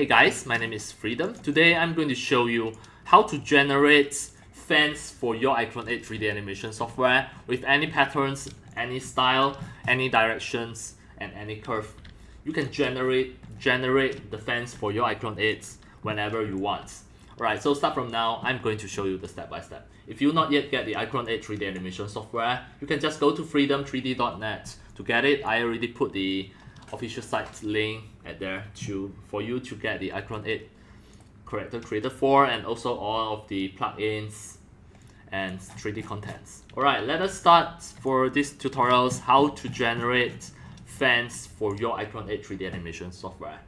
Hey guys, my name is Freedom. Today I'm going to show you how to generate fans for your iClone 8 3D animation software with any patterns, any style, any directions, and any curve. You can generate the fans for your iClone 8 whenever you want. Alright, so start from now, I'm going to show you the step-by-step. If you not yet get the iClone 8 3D animation software, you can just go to freedom3d.net to get it. I already put the official site link at there for you to get the iClone 8 Character Creator 4 and also all of the plugins and 3D contents. Alright, let us start for these tutorials how to generate fans for your iClone 8 3D animation software.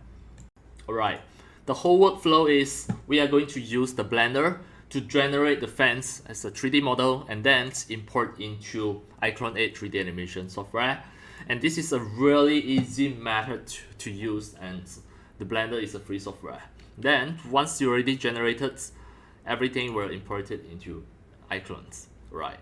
Alright, the whole workflow is we are going to use the Blender to generate the fans as a 3D model and then import into iClone 8 3D animation software. And this is a really easy method to use, and the Blender is a free software. Then once you already generated, everything will import it into iClones. Right.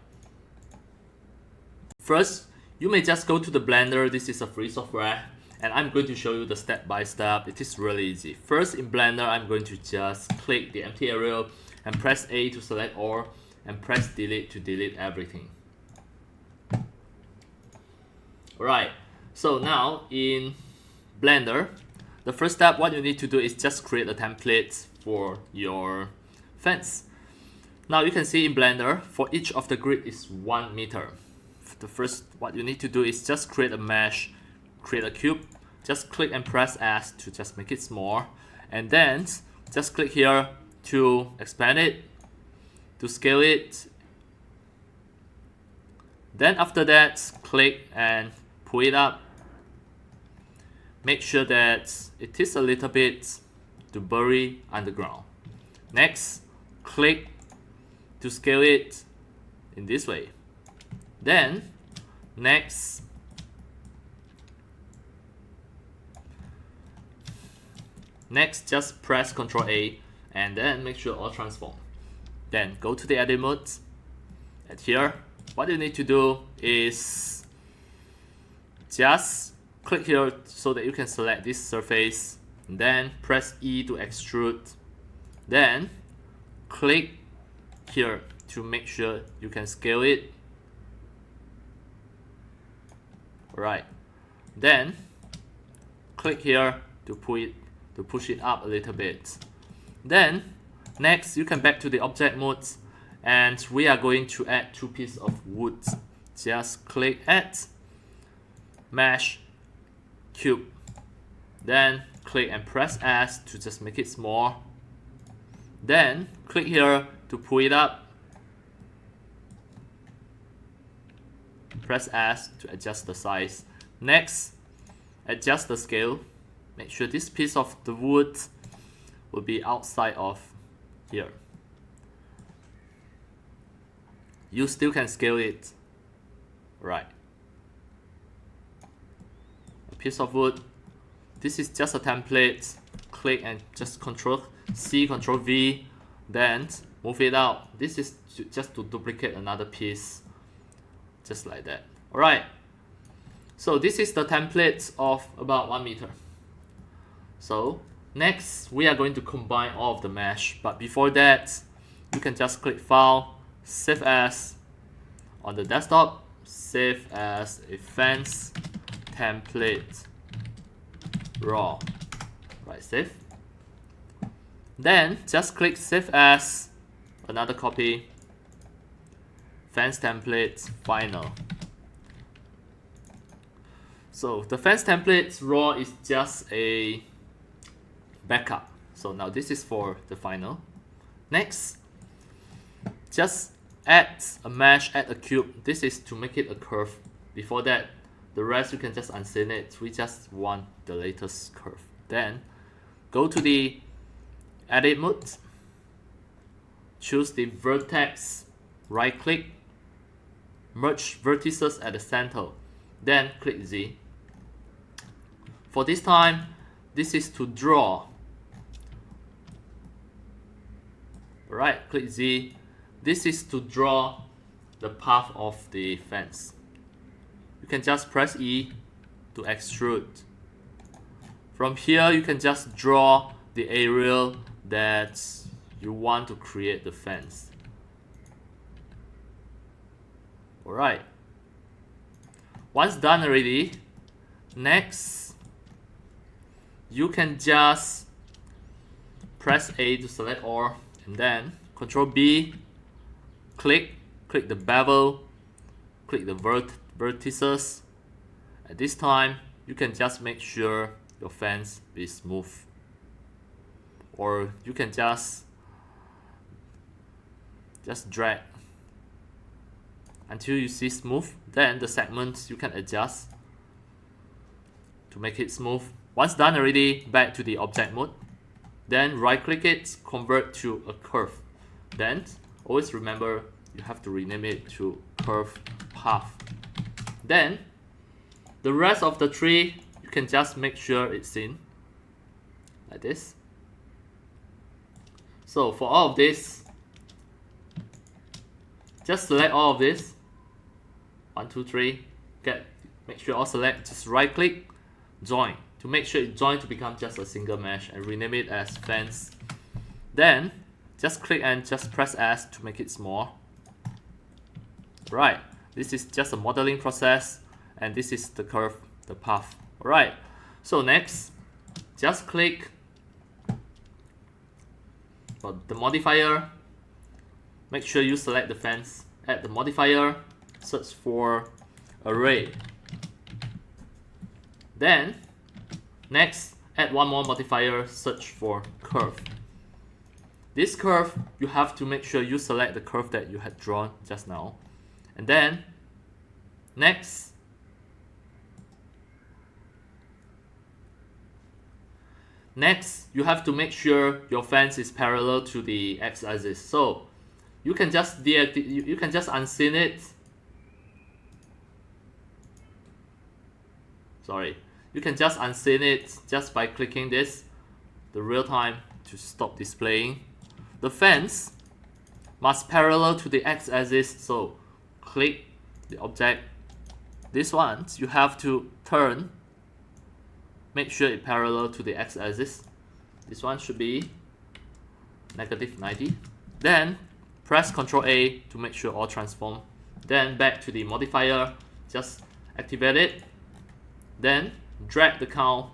First, you may just go to the Blender. This is a free software, and I'm going to show you the step-by-step. It is really easy. First, in Blender, I'm going to just click the empty area and press A to select all, and press delete to delete everything. Alright, so now in Blender, the first step what you need to do is just create a template for your fence. Now you can see in Blender, for each of the grid is 1 meter. The first what you need to do is just create a mesh, create a cube, just click and press S to just make it small, and then just click here to expand it, to scale it. Then after that, click and pull it up. Make sure that it is a little bit to bury underground. Next, click to scale it in this way. Then, next, just press Ctrl A and then make sure all transform. Then go to the edit mode. And here, what you need to do is just click here so that you can select this surface, and then press E to extrude. Then click here to make sure you can scale it. Alright. Then click here to push it up a little bit. Then next you can back to the object mode, and we are going to add 2 pieces of wood. Just click Add, Mesh, Cube. Then click and press S to just make it small. Then click here to pull it up. Press S to adjust the size. Next, adjust the scale. Make sure this piece of the wood will be outside of here. You still can scale it. Right. A piece of wood. This is just a template. Click and just Ctrl C, Ctrl V, then move it out. This is just to duplicate another piece, just like that. Alright. So this is the template of about 1 meter. So next we are going to combine all of the mesh, but before that you can just click File, Save As on the desktop, save as a fence template raw. Right, save. Then just click Save As, another copy, fence template final. So the fence template raw is just a backup. So now this is for the final. Next, just add a mesh, add a cube. This is to make it a curve. Before that, the rest you can just unseen it. We just want the latest curve. Then go to the edit mode, choose the vertex, right click, merge vertices at the center, then click Z. For this time, this is to draw. Right, click Z. This is to draw the path of the fence. You can just press E to extrude. From here, you can just draw the area that you want to create the fence. Alright. Once done already, next you can just press A to select all, and then Control B, click the bevel, click the vertices. At this time, you can just make sure your fence is smooth, or you can just drag until you see smooth. Then the segments you can adjust to make it smooth. Once done already, back to the object mode. Then right click it, convert to a curve. Then always remember you have to rename it to curve path. Then the rest of the tree you can just make sure it's in like this. So for all of this, just select all of this. 1, 2, 3. Make sure all select. Just right click, join to make sure it join to become just a single mesh, and rename it as fence. Then just click and just press S to make it small. Right. This is just a modeling process, and this is the curve, the path. Alright. So next, just click the modifier. Make sure you select the fence. Add the modifier. Search for array. Then next, add one more modifier. Search for curve. This curve, you have to make sure you select the curve that you had drawn just now. And then next, you have to make sure your fence is parallel to the x-axis. So you can just you can just unseen it. Sorry, you can just unseen it just by clicking this, the real time, to stop displaying. The fence must parallel to the x-axis. So click the object. This one you have to turn. Make sure it parallel to the x-axis. This one should be -90. Then press Ctrl A to make sure all transform. Then back to the modifier, just activate it. Then drag the count.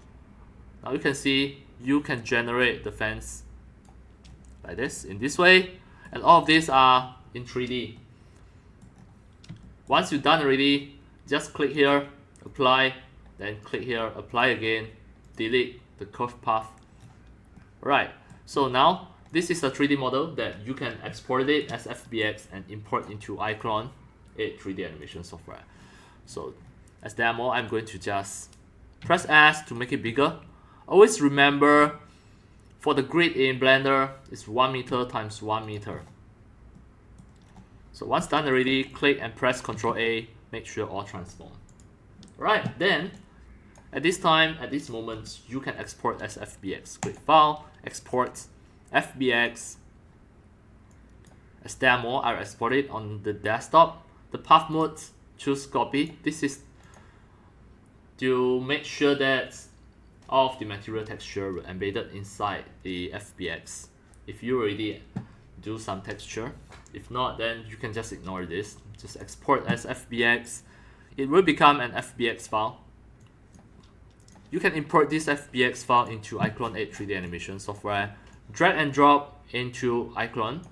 Now you can see you can generate the fence like this, in this way, and all of these are in 3D. Once you're done already, just click here, apply, then click here, apply again, delete the curve path. Right, so now this is a 3D model that you can export it as FBX and import into iClone 8 3D animation software. So as demo, I'm going to just press S to make it bigger. Always remember, for the grid in Blender, it's 1 meter times 1 meter. So once done already, click and press Ctrl A, make sure all transform. Right, then at this time, at this moment, you can export as FBX. Click File, Export, FBX. As demo, I export it on the desktop. The path mode, choose copy. This is to make sure that all of the material texture were embedded inside the FBX. If you already do some texture, if not, then you can just ignore this. Just export as FBX. It will become an FBX file. You can import this FBX file into iClone 8 3D animation software. Drag and drop into iClone.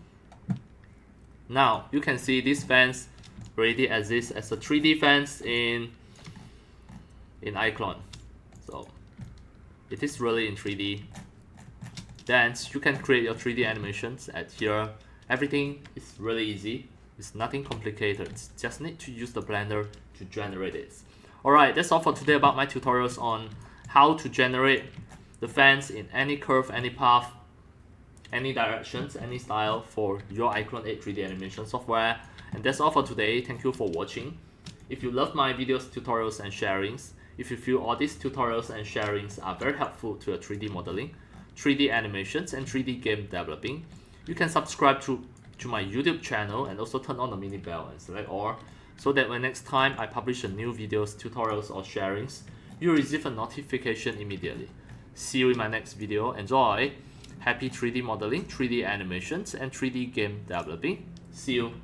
Now you can see this fence already exists as a 3D fence in iClone. So it is really in 3D. Then you can create your 3D animations at here. Everything is really easy. It's nothing complicated. Just need to use the Blender to generate it. Alright, that's all for today about my tutorials on how to generate the fence in any curve, any path, any directions, any style for your iClone 8 3D animation software. And that's all for today. Thank you for watching. If you love my videos, tutorials, and sharings, if you feel all these tutorials and sharings are very helpful to your 3D modeling, 3D animations, and 3D game developing, you can subscribe to my YouTube channel and also turn on the mini bell and select all, so that when next time I publish a new videos, tutorials, or sharings, you receive a notification immediately. See you in my next video. Enjoy! Happy 3D modeling, 3D animations, and 3D game developing. See you!